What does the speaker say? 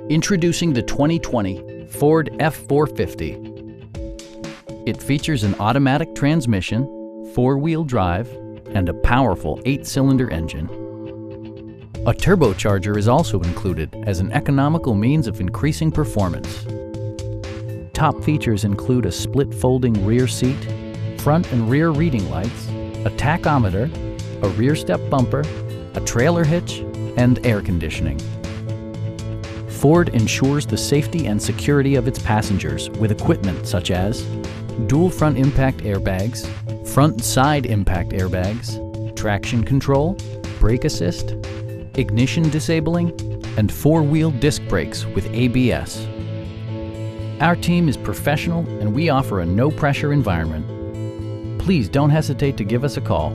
Introducing the 2020 Ford F-450. It features an automatic transmission, four-wheel drive, and a powerful 8-cylinder engine. A turbocharger is also included as an economical means of increasing performance. Top features include a split folding rear seat, front and rear reading lights, a tachometer, a rear step bumper, a trailer hitch, and air conditioning. Ford ensures the safety and security of its passengers with equipment such as dual front impact airbags, front and side impact airbags, traction control, brake assist, ignition disabling, and four-wheel disc brakes with ABS. Our team is professional and we offer a no-pressure environment. Please don't hesitate to give us a call.